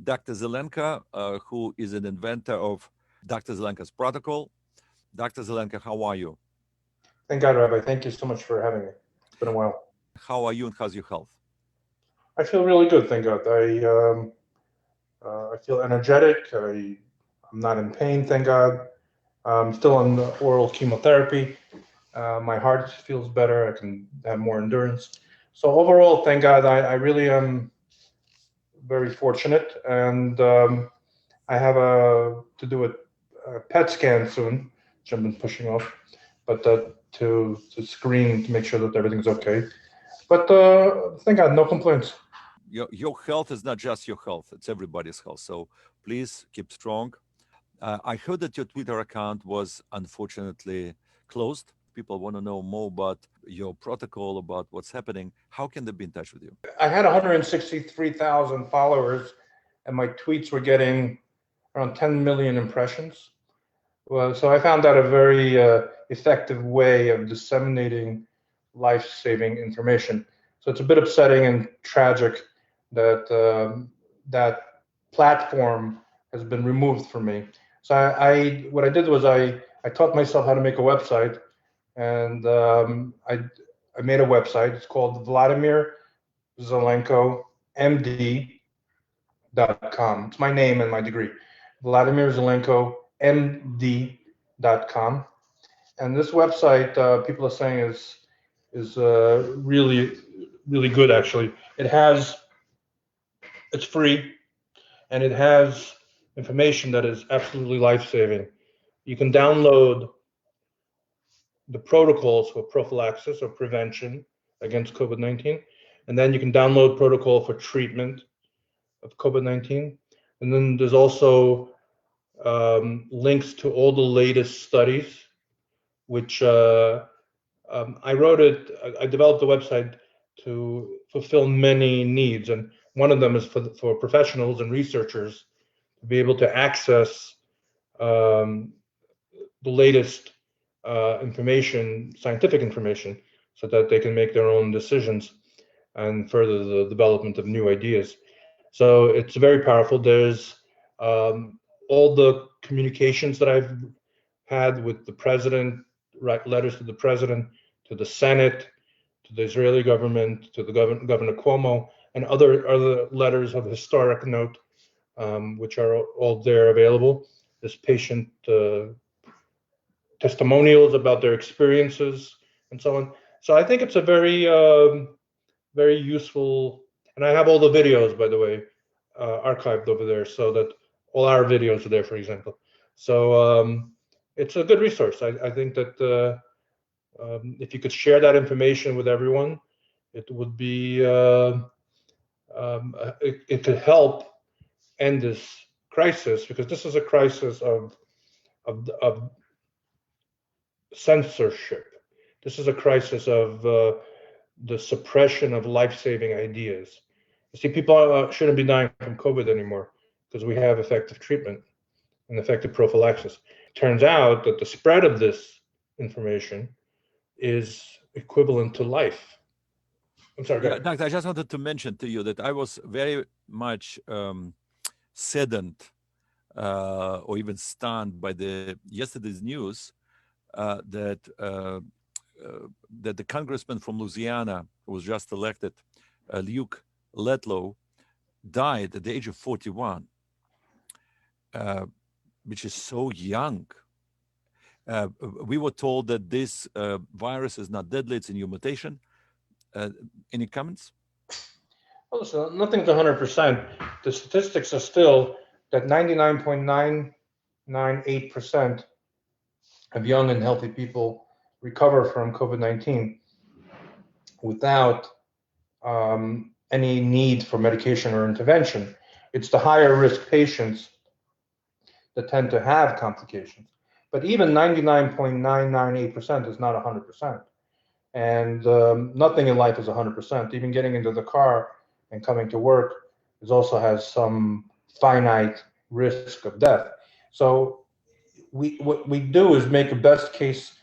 Dr. Zelenko, who is an inventor of Dr. Zelenko's protocol. Dr. Zelenko, how are you? Thank God, Rabbi. Thank you so much for having me. It's been a while. How are you and how's your health? I feel really good, thank God. I feel energetic. I'm not in pain, thank God. I'm still on the oral chemotherapy. My heart feels better. I can have more endurance. So overall, thank God, I really am very fortunate. And I have to do a PET scan soon, which I've been pushing off, but to screen to make sure that everything's okay. But thank God, no complaints. Your health is not just your health, it's everybody's health. So please keep strong. I heard that your Twitter account was unfortunately closed. People want to know more about your protocol, about what's happening. How can they be in touch with you? I had 163,000 followers, and my tweets were getting around 10 million impressions. Well, so I found that a very effective way of disseminating life-saving information. So it's a bit upsetting and tragic that that platform has been removed from me. So what I did was I taught myself how to make a website, and I made a website. It's called Vladimir Zelenko MD.com. It's my name and my degree. Vladimir Zelenko MD.com. And this website, people are saying is really really good. Actually, it's free, and it has information that is absolutely life saving. You can download the protocols for prophylaxis or prevention against COVID-19, and then you can download protocol for treatment of COVID-19. And then there's also links to all the latest studies, which I wrote it. I developed the website to fulfill many needs, and one of them is for professionals and researchers to be able to access the latest information, scientific information, so that they can make their own decisions and further the development of new ideas. So it's very powerful. There's all the communications that I've had with the president, write letters to the president, to the Senate, to the Israeli government, to the Governor Cuomo, and other letters of historic note, which are all there available. There's patient testimonials about their experiences and so on. So I think it's a very useful, and I have all the videos, by the way, archived over there, so that all our videos are there, for example. So it's a good resource. I think that if you could share that information with everyone, it would be it could help end this crisis, because this is a crisis of censorship. This is a crisis of the suppression of life-saving ideas. You see, people shouldn't be dying from COVID anymore because we have effective treatment and effective prophylaxis. Turns out that the spread of this information is equivalent to life. I'm sorry, go Yeah, ahead. Doctor, I just wanted to mention to you that I was very much saddened or even stunned by the yesterday's news that that the congressman from Louisiana who was just elected, Luke Letlow, died at the age of 41, which is so young. We were told that this virus is not deadly; it's a new mutation. Any comments? Well, listen, nothing's 100%. The statistics are still that 99.998% of young and healthy people recover from COVID-19 without any need for medication or intervention. It's the higher risk patients that tend to have complications. But even 99.998% is not 100%. And nothing in life is 100%. Even getting into the car and coming to work also has some finite risk of death. So what we do is make a best case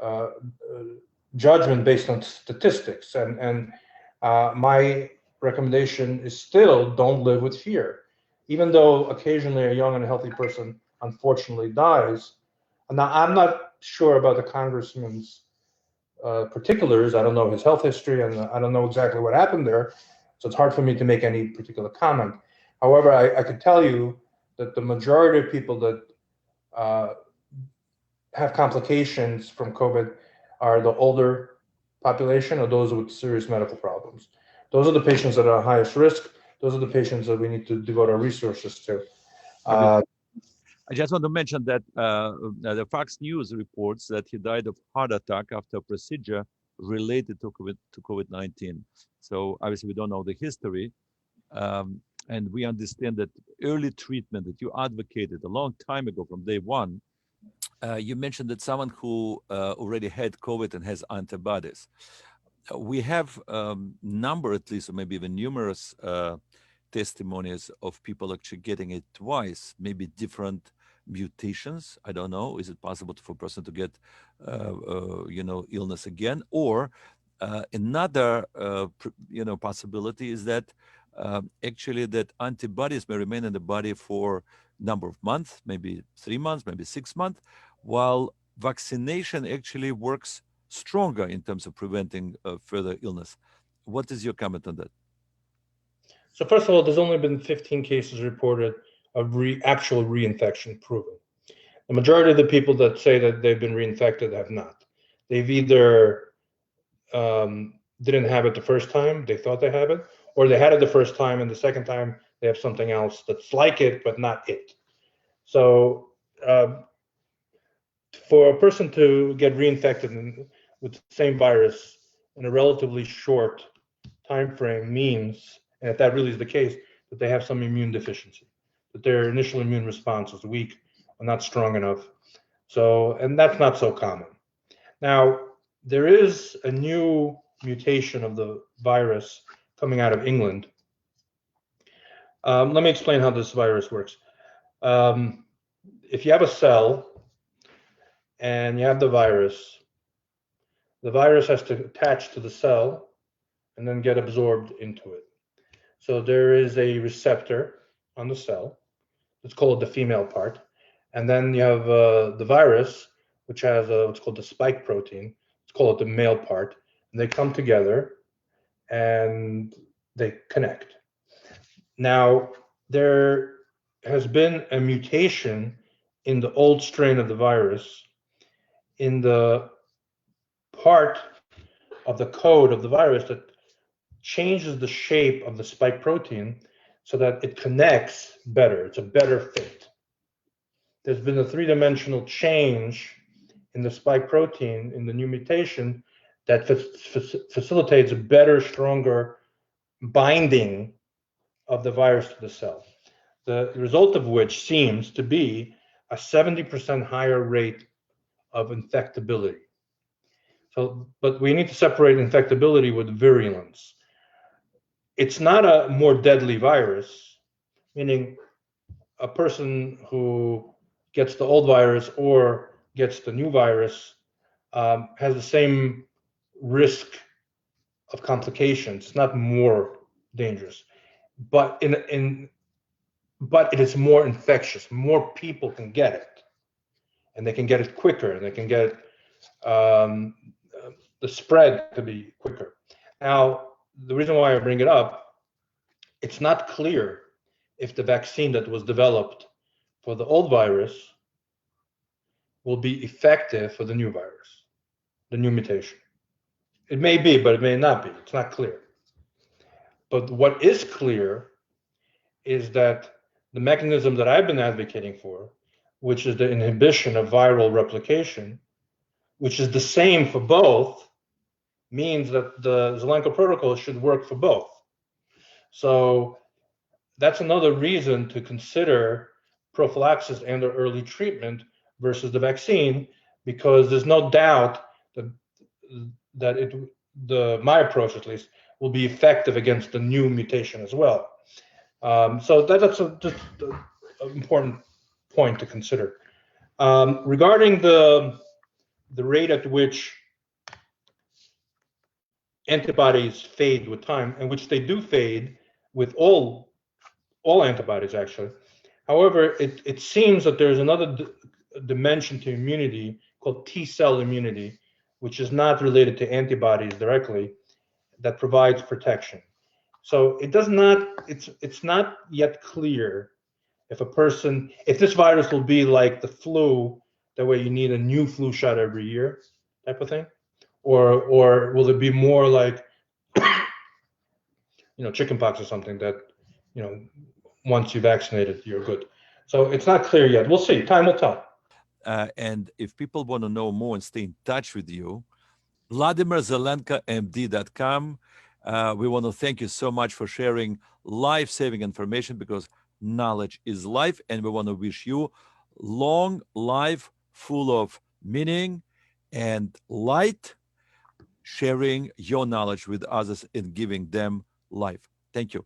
uh, judgment based on statistics. And my recommendation is still don't live with fear. even though occasionally a young and healthy person unfortunately dies. Now, I'm not sure about the congressman's particulars. I don't know his health history, and I don't know exactly what happened there. So it's hard for me to make any particular comment. However, I could tell you that the majority of people that have complications from COVID are the older population or those with serious medical problems. Those are the patients that are highest risk. Those are the patients that we need to devote our resources to. I just want to mention that the Fox News reports that he died of heart attack after a procedure related to COVID-19. So obviously we don't know the history, and we understand that early treatment that you advocated a long time ago from day one. You mentioned that someone who already had COVID and has antibodies. We have number, at least, or maybe even numerous testimonies of people actually getting it twice, maybe different mutations. I don't know. Is it possible for a person to get, illness again? Or another, possibility is that actually that antibodies may remain in the body for a number of months, maybe 3 months, maybe 6 months, while vaccination actually works stronger in terms of preventing further illness. What is your comment on that? So first of all, there's only been 15 cases reported of actual reinfection proven. The majority of the people that say that they've been reinfected have not. They've either didn't have it the first time, they thought they had it, or they had it the first time and the second time they have something else that's like it, but not it. So for a person to get reinfected with the same virus in a relatively short time frame means, and if that really is the case, that they have some immune deficiency, that their initial immune response is weak or not strong enough. So, and that's not so common. Now, there is a new mutation of the virus coming out of England. Let me explain how this virus works. If you have a cell and you have the virus has to attach to the cell and then get absorbed into it. So there is a receptor on the cell. Let's call it the female part. And then you have the virus, which has what's called the spike protein. Let's call it the male part. And they come together and they connect. Now, there has been a mutation in the old strain of the virus in the part of the code of the virus that changes the shape of the spike protein so that it connects better. It's a better fit. There's been a three-dimensional change in the spike protein in the new mutation that facilitates a better, stronger binding of the virus to the cell. The result of which seems to be a 70% higher rate of infectability. So, but we need to separate infectability with virulence. It's not a more deadly virus, meaning a person who gets the old virus or gets the new virus has the same risk of complications. It's not more dangerous, but but it is more infectious. More people can get it, and they can get it quicker, and they can get the spread to be quicker. Now, the reason why I bring it up, it's not clear if the vaccine that was developed for the old virus will be effective for the new virus, the new mutation. It may be, but it may not be. It's not clear. But what is clear is that the mechanism that I've been advocating for, which is the inhibition of viral replication, which is the same for both, means that the Zelenko protocol should work for both. So that's another reason to consider prophylaxis and or early treatment versus the vaccine, because there's no doubt that my approach at least will be effective against the new mutation as well. So that's just an important point to consider. Regarding the rate at which antibodies fade with time, and which they do fade with all all antibodies actually. However, it seems that there's another dimension to immunity called T cell immunity, which is not related to antibodies directly, that provides protection. So it's not yet clear if this virus will be like the flu, that way you need a new flu shot every year type of thing, or will it be more like chickenpox or something that once you're vaccinated you're good. So it's not clear yet. We'll see. Time will tell. And if people want to know more and stay in touch with you, VladimirZelenkoMD.com. We want to thank you so much for sharing life-saving information, because knowledge is life, and we want to wish you long life full of meaning and light, sharing your knowledge with others and giving them life. Thank you.